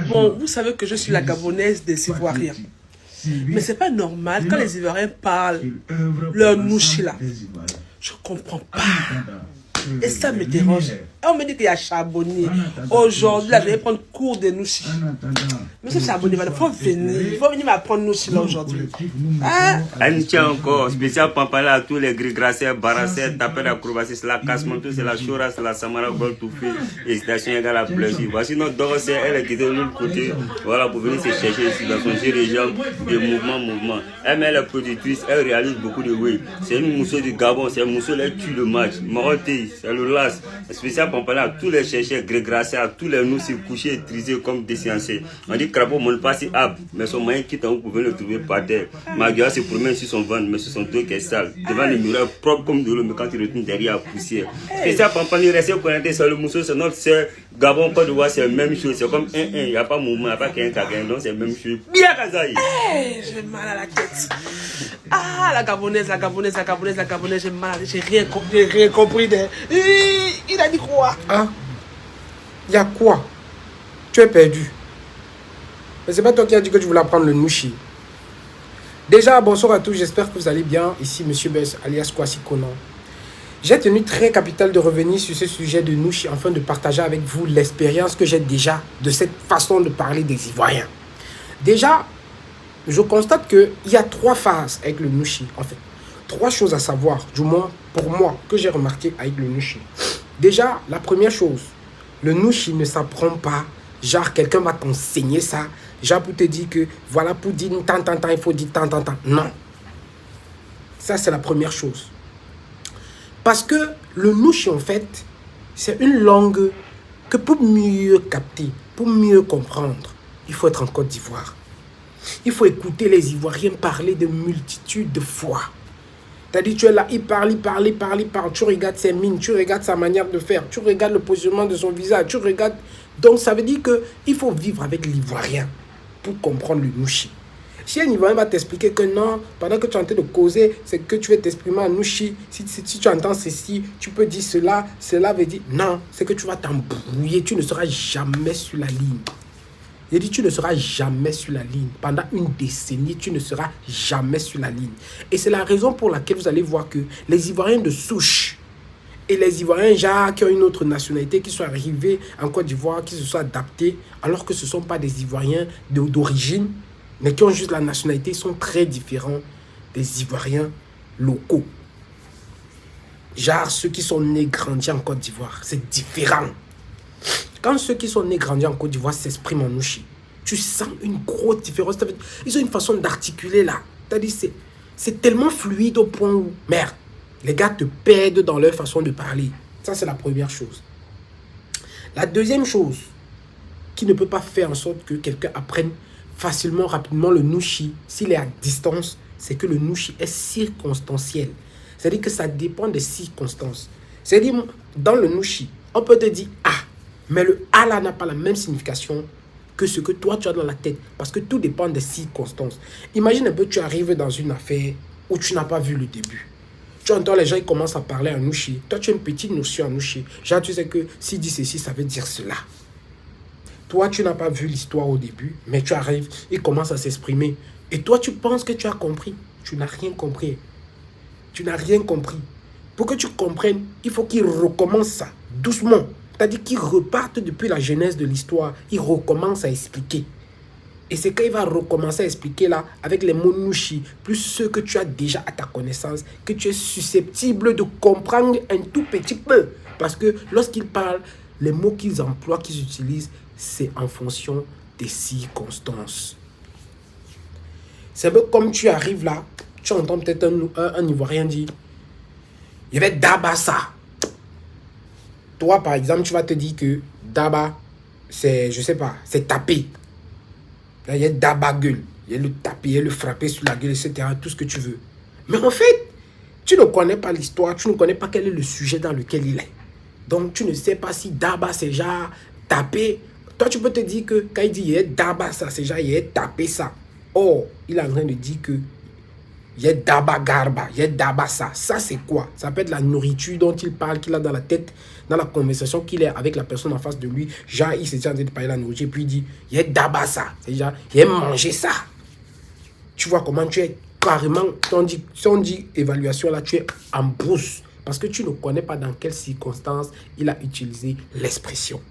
Bon, vous savez que je suis la Gabonaise des Ivoiriens. Mais c'est pas normal quand les Ivoiriens parlent leur nouchi là. Je comprends pas. Et ça me dérange. Et on me dit qu'il y a Charbonnier. Aujourd'hui, là, je vais prendre cours de nouchi. Monsieur Charbonnier, il faut venir. Il faut venir m'apprendre nouchi là aujourd'hui. Hein? Tiens encore, spécial Pampala à tous les gris-grassés, barassés, tapeurs d'acrobatie, c'est la casse-manteau, c'est la chora, c'est la samara, gol tout fait, et station égale à plaisir. Voici notre dossier, elle est quittée de l'autre côté, voilà, pour venir se chercher ici dans son région de mouvement. Elle est la productrice, elle réalise beaucoup de bruit. C'est une mousseau du Gabon, c'est un mousseau, elle tue le match. Maroté, c'est le las. Spécial Pampala à tous les chercheurs gris-grassés, à tous les nous couchés et trisés comme des sciences. On dit crapaud, mon pas si ab, mais son moyen quitte, vous pouvez le trouver par terre. Magia se promène sur son ventre, mais sur son dos qui est sale. Devant le miroir propre comme de l'eau, mais quand il retourne derrière la poussière. Et ça, Pampani, restez connecté sur le mousseau, c'est notre sœur. Gabon, Côte d'Ivoire, c'est la même chose. C'est comme il n'y a pas mouvement, il n'y a pas qu'un cagin, donc c'est la même chose. Bien Kazaï! J'ai mal à la tête. Ah, la Gabonaise, j'ai mal. J'ai rien compris. Il a dit quoi? Ah, il y a quoi? Tu es perdu. Mais c'est pas toi qui as dit que tu voulais apprendre le nouchi. Déjà, bonsoir à tous, j'espère que vous allez bien. Ici, Monsieur Bess, alias Kwasi Konan. J'ai tenu très capital de revenir sur ce sujet de nouchi afin de partager avec vous l'expérience que j'ai déjà de cette façon de parler des Ivoiriens. Déjà, je constate qu'il y a 3 phases avec le nouchi, en fait. 3 choses à savoir, du moins pour moi, que j'ai remarqué avec le nouchi. Déjà, la première chose, le nouchi ne s'apprend pas. Genre, quelqu'un va t'enseigner ça. Genre, pour te dire que, voilà, pour dire tant, il faut dire tant. Non. Ça, c'est la première chose. Parce que le nouchi, en fait, c'est une langue que pour mieux capter, pour mieux comprendre, il faut être en Côte d'Ivoire. Il faut écouter les Ivoiriens parler de multitudes de fois. C'est-à-dire, tu es là, il parle. Tu regardes ses mines, tu regardes sa manière de faire, tu regardes le positionnement de son visage, tu regardes. Donc, ça veut dire qu'il faut vivre avec l'Ivoirien pour comprendre le nouchi. Si un Ivoirien va t'expliquer que non, pendant que tu es en train de causer, c'est que tu veux t'exprimer en nouchi. Si tu entends ceci, tu peux dire cela. Cela veut dire non, c'est que tu vas t'embrouiller. Tu ne seras jamais sur la ligne. J'ai dit, tu ne seras jamais sur la ligne. Pendant une décennie, tu ne seras jamais sur la ligne. Et c'est la raison pour laquelle vous allez voir que les Ivoiriens de souche et les Ivoiriens genre, qui ont une autre nationalité, qui sont arrivés en Côte d'Ivoire, qui se sont adaptés, alors que ce ne sont pas des Ivoiriens d'origine, mais qui ont juste la nationalité, sont très différents des Ivoiriens locaux. Genre ceux qui sont nés, grandis en Côte d'Ivoire, c'est différent. Quand ceux qui sont nés, grandis en Côte d'Ivoire s'expriment en nouchi, tu sens une grosse différence. Ils ont une façon d'articuler là. C'est-à-dire, c'est tellement fluide au point où, merde, les gars te perdent dans leur façon de parler. Ça, c'est la première chose. La deuxième chose qui ne peut pas faire en sorte que quelqu'un apprenne facilement, rapidement le nouchi, s'il est à distance, c'est que le nouchi est circonstanciel. C'est-à-dire que ça dépend des circonstances. C'est-à-dire, dans le nouchi, on peut te dire « ah ». Mais le « ah » là n'a pas la même signification que ce que toi tu as dans la tête. Parce que tout dépend des circonstances. Imagine un peu, tu arrives dans une affaire où tu n'as pas vu le début. Tu entends les gens, ils commencent à parler en nouchi. Toi, tu as une petite notion en nouchi. Genre, tu sais que s'il dit ceci, ça veut dire cela. Toi, tu n'as pas vu l'histoire au début, mais tu arrives, il commence à s'exprimer. Et toi, tu penses que tu as compris. Tu n'as rien compris. Tu n'as rien compris. Pour que tu comprennes, il faut qu'il recommence ça, doucement. C'est-à-dire qu'il reparte depuis la genèse de l'histoire. Il recommence à expliquer. Et c'est quand il va recommencer à expliquer là, avec les mots nouchi, plus ceux que tu as déjà à ta connaissance, que tu es susceptible de comprendre un tout petit peu. Parce que lorsqu'il parle, les mots qu'ils emploient, qu'ils utilisent, c'est en fonction des circonstances. C'est un peu comme tu arrives là, tu entends peut-être un Ivoirien dire « il y avait d'aba ça ». Toi, par exemple, tu vas te dire que d'aba, c'est, je sais pas, c'est taper. Là, il y a d'aba gueule. Il y a le taper, il y a le frapper sur la gueule, etc. Tout ce que tu veux. Mais en fait, tu ne connais pas l'histoire, tu ne connais pas quel est le sujet dans lequel il est. Donc, tu ne sais pas si d'aba, c'est genre taper. Toi, tu peux te dire que quand il dit il y a d'aba ça, c'est genre il y a taper ça. Or, il est en train de dire que Yedaba Garba, Yedaba ça. Ça, c'est quoi? Ça peut être la nourriture dont il parle, qu'il a dans la tête, dans la conversation qu'il est avec la personne en face de lui. Genre, il s'est en train de parler de la nourriture, puis il dit Yedaba ça. C'est genre, il aime manger ça. Tu vois comment tu es carrément, si on dit évaluation là, tu es en brousse. Parce que tu ne connais pas dans quelles circonstances il a utilisé l'expression.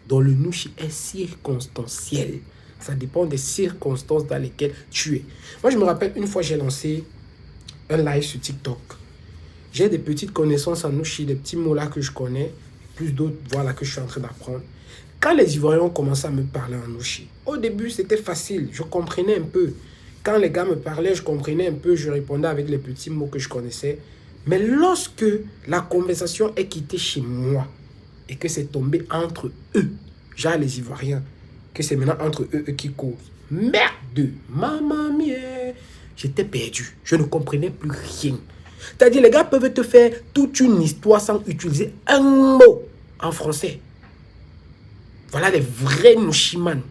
Donc le nushi est circonstanciel. Ça dépend des circonstances dans lesquelles tu es. Moi, je me rappelle, une fois, j'ai lancé un live sur TikTok. J'ai des petites connaissances en nushi, des petits mots là que je connais, plus d'autres, voilà, que je suis en train d'apprendre. Quand les Ivoiriens ont commencé à me parler en nushi, au début, c'était facile. Je comprenais un peu. Quand les gars me parlaient, je comprenais un peu. Je répondais avec les petits mots que je connaissais. Mais lorsque la conversation est quittée chez moi et que c'est tombé entre eux, genre les Ivoiriens, que c'est maintenant entre eux qui causent. Merde, maman mia, j'étais perdu. Je ne comprenais plus rien. C'est-à-dire, les gars peuvent te faire toute une histoire sans utiliser un mot en français. Voilà les vrais nushimans.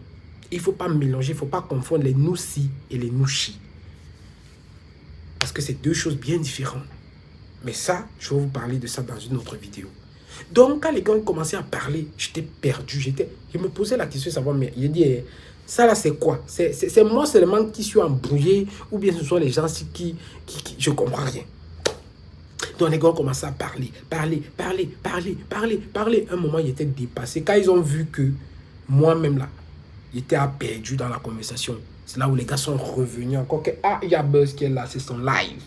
Il ne faut pas mélanger, il ne faut pas confondre les noussi et les nushi. Parce que c'est deux choses bien différentes. Mais ça, je vais vous parler de ça dans une autre vidéo. Donc, quand les gars ont commencé à parler, j'étais perdu. Je me posais la question de savoir, mais il dit, ça là, c'est quoi? C'est moi seulement qui suis embrouillé, ou bien ce sont les gens qui je comprends rien. Donc, les gars ont commencé à parler. Un moment, ils étaient dépassés. Quand ils ont vu que moi-même là, j'étais perdu dans la conversation, c'est là où les gars sont revenus encore que, ah, il y a Buzz qui est là, c'est son live.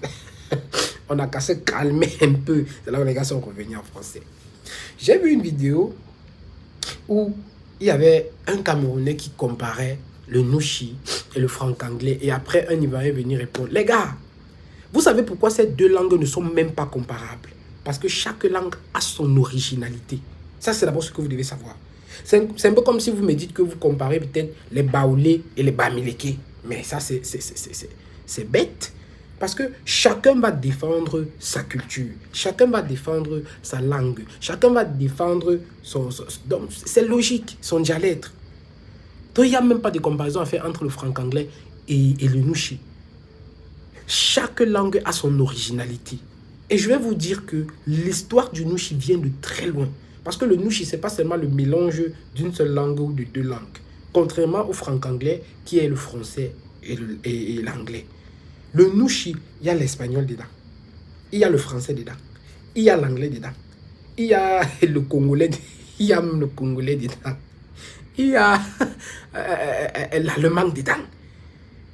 On a qu'à se calmer un peu. C'est là où les gars sont revenus en français. J'ai vu une vidéo où il y avait un Camerounais qui comparait le nushi et le franc-anglais. Et après, un Ivoirien est venu répondre. Les gars, vous savez pourquoi ces deux langues ne sont même pas comparables? Parce que chaque langue a son originalité. Ça, c'est d'abord ce que vous devez savoir. C'est un peu comme si vous me dites que vous comparez peut-être les Baoulés et les Bamileke. Mais ça, c'est bête. Parce que chacun va défendre sa culture. Chacun va défendre sa langue. Chacun va défendre donc, c'est logique, son dialecte. Donc, il n'y a même pas de comparaison à faire entre le franc-anglais et le nushi. Chaque langue a son originalité. Et je vais vous dire que l'histoire du nushi vient de très loin. Parce que le nushi, ce n'est pas seulement le mélange d'une seule langue ou de deux langues. Contrairement au franc-anglais, qui est le français et l'anglais. Le nushi, il y a l'espagnol dedans. Il y a le français dedans. Il y a l'anglais dedans. Il y a le congolais. Il y a même le congolais dedans. Il y a l'allemand dedans.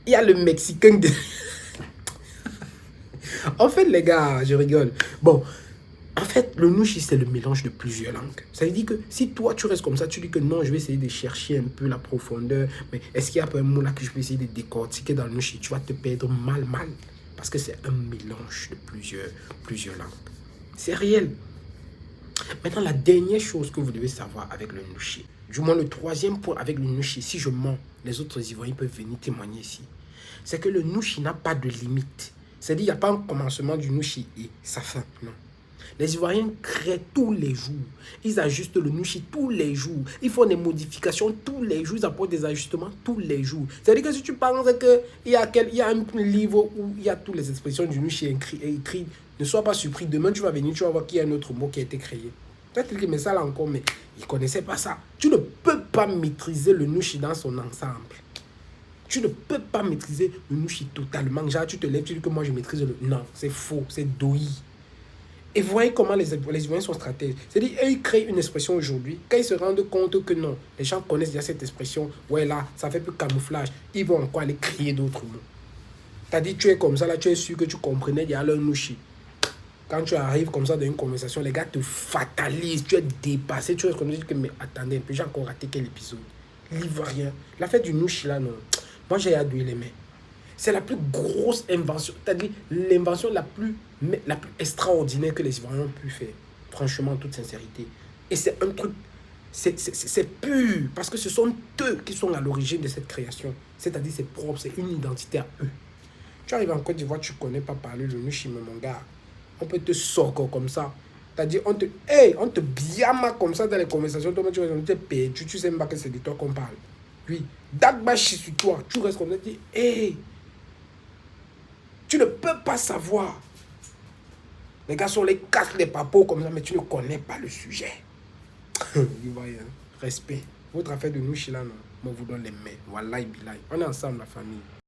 Il y a le mexicain dedans. En fait, les gars, je rigole. Bon, en fait, le nushi, c'est le mélange de plusieurs langues. Ça veut dire que si toi, tu restes comme ça, tu dis que non, je vais essayer de chercher un peu la profondeur. Mais est-ce qu'il y a un mot là que je vais essayer de décortiquer dans le nushi? Tu vas te perdre mal. Parce que c'est un mélange de plusieurs langues. C'est réel. Maintenant, la dernière chose que vous devez savoir avec le nushi, du moins le troisième point avec le nushi, si je mens, les autres Ivoiriens peuvent venir témoigner ici, c'est que le nushi n'a pas de limite. C'est-à-dire qu'il n'y a pas un commencement du nushi et sa fin, non. Les Ivoiriens créent tous les jours. Ils ajustent le nushi tous les jours. Ils font des modifications tous les jours. Ils apportent des ajustements tous les jours. C'est-à-dire que si tu penses qu'il y a un livre où il y a toutes les expressions du nushi écrites, ne sois pas surpris. Demain, tu vas venir, tu vas voir qu'il y a un autre mot qui a été créé. Peut-être que mais ça là encore, mais ils ne connaissaient pas ça. Tu ne peux pas maîtriser le nushi dans son ensemble. Tu ne peux pas maîtriser le nushi totalement. Genre, tu te lèves, tu dis que moi je maîtrise le... Non, c'est faux, c'est doi. Et voyez comment les Ivoiriens sont stratèges. C'est-à-dire, ils créent une expression aujourd'hui. Quand ils se rendent compte que non, les gens connaissent déjà cette expression, ouais là, ça fait plus camouflage, ils vont encore aller créer d'autres mots. T'as dit, tu es comme ça, là, tu es sûr que tu comprenais, il y a leur nushi. Quand tu arrives comme ça dans une conversation, les gars te fatalisent, tu es dépassé, tu restes comme ça, que mais attendez un peu, j'ai encore raté quel épisode? L'Ivoirien, la fête du nushi là, non. Moi, j'ai adoué les mains. C'est la plus grosse invention, c'est-à-dire l'invention la plus extraordinaire que les Ivoiriens ont pu faire. Franchement, en toute sincérité. Et c'est un truc, c'est pur, parce que ce sont eux qui sont à l'origine de cette création. C'est-à-dire c'est propre, c'est une identité à eux. Tu arrives en Côte d'Ivoire, tu ne connais pas parler le nushi, mon gars. On peut te sortir comme ça. C'est-à-dire, on te biama comme ça dans les conversations. Toi, tu es perdu, tu sais même pas que c'est de toi qu'on parle. Oui, d'agbachi sur toi, tu restes comme ça, tu dis, hey. Tu ne peux pas savoir. Les gars sont les cassent les papos comme ça, mais tu ne connais pas le sujet. Vous voyez, hein? Respect. Votre affaire de Nouchi là, non, moi vous donne les mains. Wallahi billahi. On est ensemble, la famille.